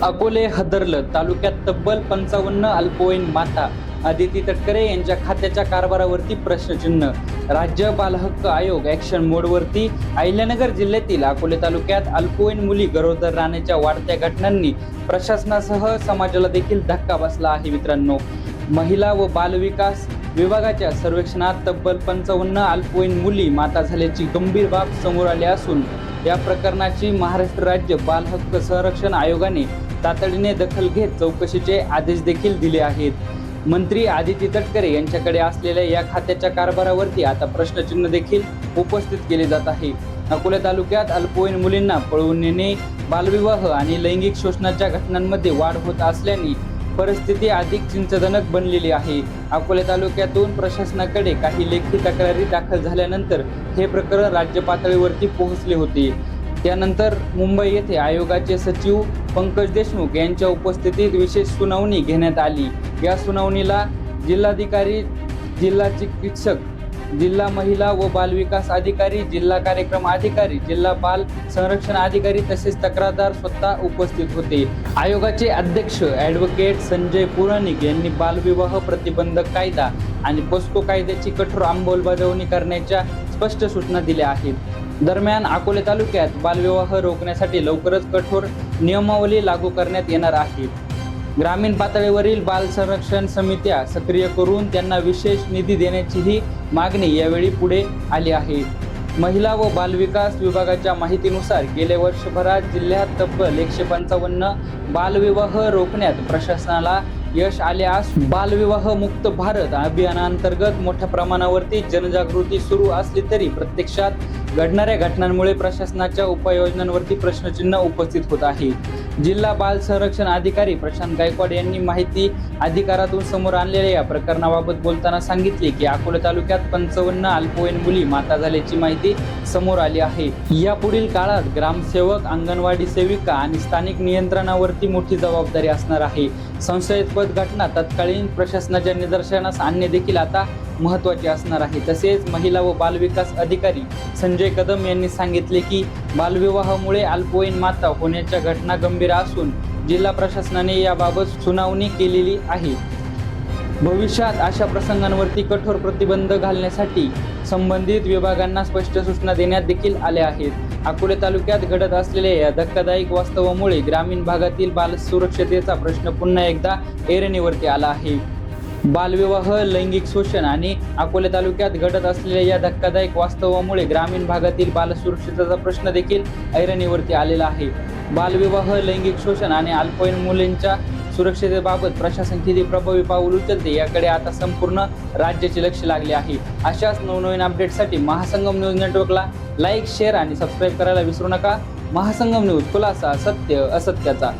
अकोले हदरलं तालुक्यात तब्बल 55 अल्पवयीन माता आदिती तटकरे यांच्या खात्याच्या कारभारावरती प्रश्नचिन्ह. राज्य बालहक्क आयोग ॲक्शन मोडवरती. अहिल्यानगर जिल्ह्यातील अकोले तालुक्यात अल्पवयीन मुली गरोदर राहण्याच्या वाढत्या घटनांनी प्रशासनासह समाजाला देखील धक्का बसला आहे. मित्रांनो, महिला व बालविकास विभागाच्या सर्वेक्षणात तब्बल 55 अल्पवयीन मुली माता झाल्याची गंभीर बाब समोर आली असून या प्रकरणाची महाराष्ट्र राज्य बालहक्क संरक्षण आयोगाने तातडीने दखल घेत चौकशीचे आदेश देखील दिले आहेत. मंत्री आदिती तटकरे यांच्याकडे असलेल्या या खात्याच्या कारभारावरती आता प्रश्नचिन्ह देखील उपस्थित केले जात आहे. अकोला तालुक्यात अल्पवयीन मुलींना पळवून नेणे, बालविवाह आणि लैंगिक शोषणाच्या घटनांमध्ये वाढ होत असल्याने परिस्थिती अधिक चिंताजनक बनलेली आहे. अकोला तालुक्यातून प्रशासनाकडे काही लेखी तक्रारी दाखल झाल्यानंतर हे प्रकरण राज्य पातळीवरती पोहोचले होते. त्यानंतर मुंबई येथे आयोगाचे सचिव पंकज देशमुख यांच्या उपस्थितीत विशेष सुनावणी घेण्यात आली. या सुनावणीला जिल्हाधिकारी, जिल्हा चिकित्सक, जिल्हा महिला व बालविकास अधिकारी, जिल्हा कार्यक्रम अधिकारी, जिल्हा बाल संरक्षण अधिकारी तसेच तक्रारदार स्वतः उपस्थित होते. आयोगाचे अध्यक्ष ॲडव्होकेट संजय पुराणिक यांनी बालविवाह प्रतिबंधक कायदा आणि पोस्को कायद्याची कठोर अंमलबजावणी करण्याच्या स्पष्ट सूचना दिल्या आहेत. दरम्यान अकोले तालुक्यात बालविवाह रोखण्यासाठी लवकरच कठोर नियमावली लागू करण्यात येणार आहे. ग्रामीण पातळीवरील बाल संरक्षण समित्या सक्रिय करून त्यांना विशेष निधी देण्याचीही मागणी यावेळी पुढे आली आहे. महिला व बालविकास विभागाच्या माहितीनुसार गेल्या वर्षभरात जिल्ह्यात तब्बल 155 बालविवाह रोखण्यात प्रशासनाला यश आले असून बालविवाह मुक्त भारत अभियानांतर्गत मोठ्या प्रमाणावरती जनजागृती सुरू असली तरी प्रत्यक्षात घडणाऱ्या घटनांमुळे प्रशासनाच्या उपाययोजनांवरती प्रश्नचिन्ह उपस्थित होत आहे. जिल्हा बाल संरक्षण अधिकारी प्रशांत गायकवाड यांनी माहिती अधिकारातून समोर आणलेल्या या प्रकरणाबाबत बोलताना सांगितले की अकोला तालुक्यात 55 अल्पवयीन मुली माता झाल्याची माहिती समोर आली आहे. यापुढील काळात ग्रामसेवक, अंगणवाडी सेविका आणि स्थानिक नियंत्रणावरती मोठी जबाबदारी असणार आहे. संशयास्पद घटना तत्कालीन प्रशासनाच्या निदर्शनास आणणे देखील आता महत्त्वाचे असणार आहे. तसेच महिला व बालविकास अधिकारी संजय कदम यांनी सांगितले की बालविवाहामुळे अल्पवयीन माता होण्याच्या घटना गंभीर असून जिल्हा प्रशासनाने याबाबत सुनावणी केलेली आहे. भविष्यात अशा प्रसंगांवरती कठोर प्रतिबंध घालण्यासाठी संबंधित विभागांना स्पष्ट सूचना देण्यात देखील आल्या आहेत. अकोले तालुक्यात घडत असलेल्या या धक्कादायक वास्तवामुळे ग्रामीण भागातील बाल सुरक्षतेचा प्रश्न पुन्हा एकदा ऐरणीवरती आला आहे. बालविवाह, लैंगिक शोषण आणि अकोले तालुक्यात घडत असलेल्या या धक्कादायक वास्तवामुळे ग्रामीण भागातील बाल सुरक्षेचा प्रश्न देखील ऐरणीवरती आलेला आहे. बालविवाह, लैंगिक शोषण आणि अल्पवयीन मुलींच्या सुरक्षेबाबत प्रशासन किती प्रभावी पाऊल उचलते याकडे आता संपूर्ण राज्याचे लक्ष लागले आहे. अशाच नवनवीन अपडेटसाठी महासंगम न्यूज नेटवर्कला लाईक, शेअर आणि सबस्क्राईब करायला विसरू नका. महासंगम न्यूज, खुलासा सत्य असत्याचा.